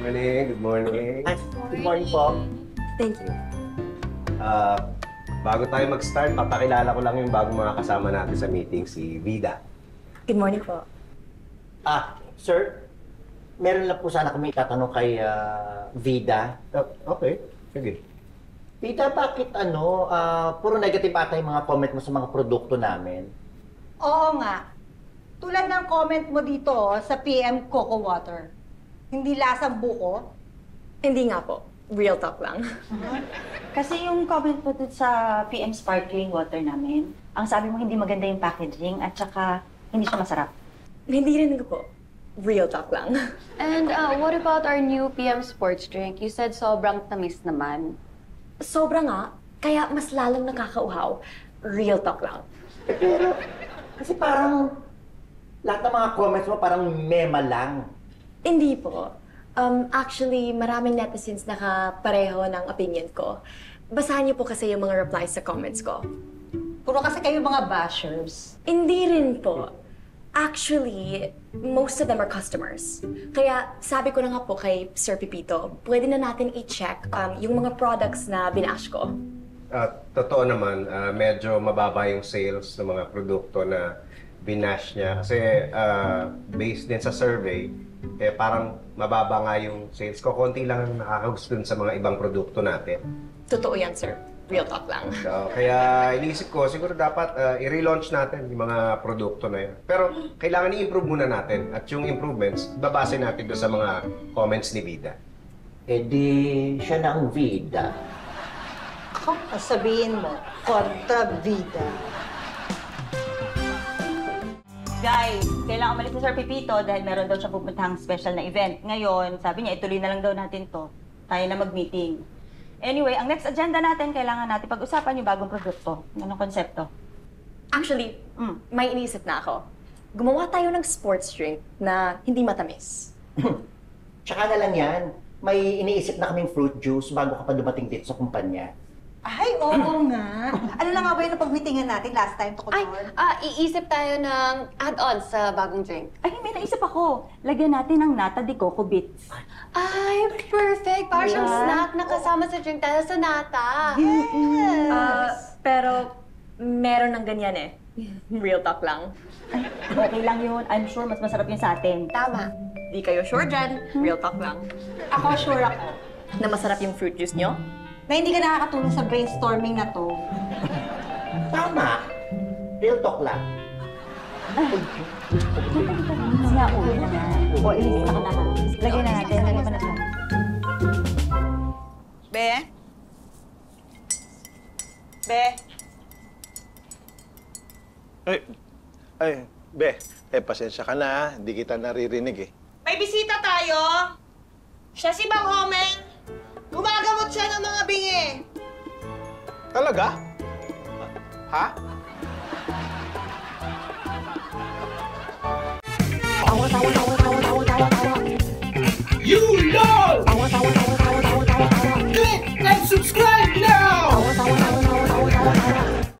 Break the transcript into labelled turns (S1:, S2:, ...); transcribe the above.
S1: Good morning.
S2: Ay, good morning po.
S3: Thank you.
S1: Bago tayo mag-start, papakilala ko lang yung bagong mga kasama natin sa meeting, si Vida.
S3: Good morning po.
S2: Sir, meron lang po sana kami itatanong kay Vida.
S1: Okay, sige.
S2: Vida, bakit puro negative ata yung mga comment mo sa mga produkto namin?
S4: Oo nga. Tulad ng comment mo dito sa PM Coco Water. Hindi lasang buko.
S3: Hindi nga po. Real talk lang.
S5: Kasi yung comment po dun sa PM Sparkling Water namin, ang sabi mo hindi maganda yung packaging at saka hindi siya masarap.
S3: Hindi rin ko po. Real talk lang.
S6: And what about our new PM Sports Drink? You said sobrang tamis naman.
S3: Sobra nga. Kaya mas lalong nakakauhaw. Real talk lang.
S2: Pero, kasi parang lahat ng mga comments mo parang mema lang.
S3: Hindi po. Actually, maraming netizens nakapareho ng opinion ko. Basahan niyo po kasi yung mga replies sa comments ko.
S4: Puro kasi kayo mga bashers.
S3: Hindi rin po. Actually, most of them are customers. Kaya sabi ko na nga po kay Sir Pipito, pwede na natin i-check yung mga products na binash ko.
S1: Totoo naman, medyo mababa yung sales ng mga produkto na binash niya. Kasi based din sa survey, parang mababa nga yung sales ko. Konti lang ang nakakagusto dun sa mga ibang produkto natin.
S3: Totoo yan, sir. Real talk lang.
S1: So, kaya iniisip ko, siguro dapat i-relaunch natin yung mga produkto na yun. Pero kailangan i-improve muna natin. At yung improvements, babase natin doon sa mga comments ni Vida.
S2: Eh di, siya na ang Vida.
S4: Sabihin mo, kontra vida.
S5: Guys, kailangan umalis si Sir Pipito dahil meron daw siya pupuntahang special na event. Ngayon, sabi niya, ituloy na lang daw natin to. Tayo na mag-meeting. Anyway, ang next agenda natin, kailangan natin pag-usapan yung bagong produkto. Anong konsepto?
S3: Actually, may iniisip na ako. Gumawa tayo ng sports drink na hindi matamis.
S2: Tsaka na lang yan. May iniisip na kaming fruit juice bago ka pa dumating dito sa kumpanya.
S4: Ay, oo nga. Ano na nga ba yung napag-meetingan natin last time,
S6: Ay,
S4: Tukutor?
S6: iisip tayo ng add-ons sa bagong drink.
S5: Ay, may naisip ako. Lagyan natin ng nata de coco bits.
S6: Ay, perfect! Para siyang
S5: Diba?
S6: snack na kasama sa drink dahil sa nata.
S3: Pero meron ng ganyan eh. Real talk lang.
S5: Ay, okay lang yun. I'm sure mas masarap yun sa atin.
S6: Tama.
S3: Di kayo sure dyan. Real talk lang.
S4: Ako, sure ako.
S3: Na masarap yung fruit juice nyo?
S4: Na hindi ka nakakatulong sa brainstorming na to.
S2: Tama. Real talk lang.
S5: Ilis nga, uwi na nga. O, ilis na ka na ha. Lagyan na natin. Lagyan pa na siya.
S7: Be? Be?
S8: Be, pasensya ka na ha. Hindi kita naririnig eh.
S7: May bisita tayo! Siya si Bang Homeng! Gumagamot siya ng mga bingi!
S8: Talaga? Ha?
S3: Awas, awas,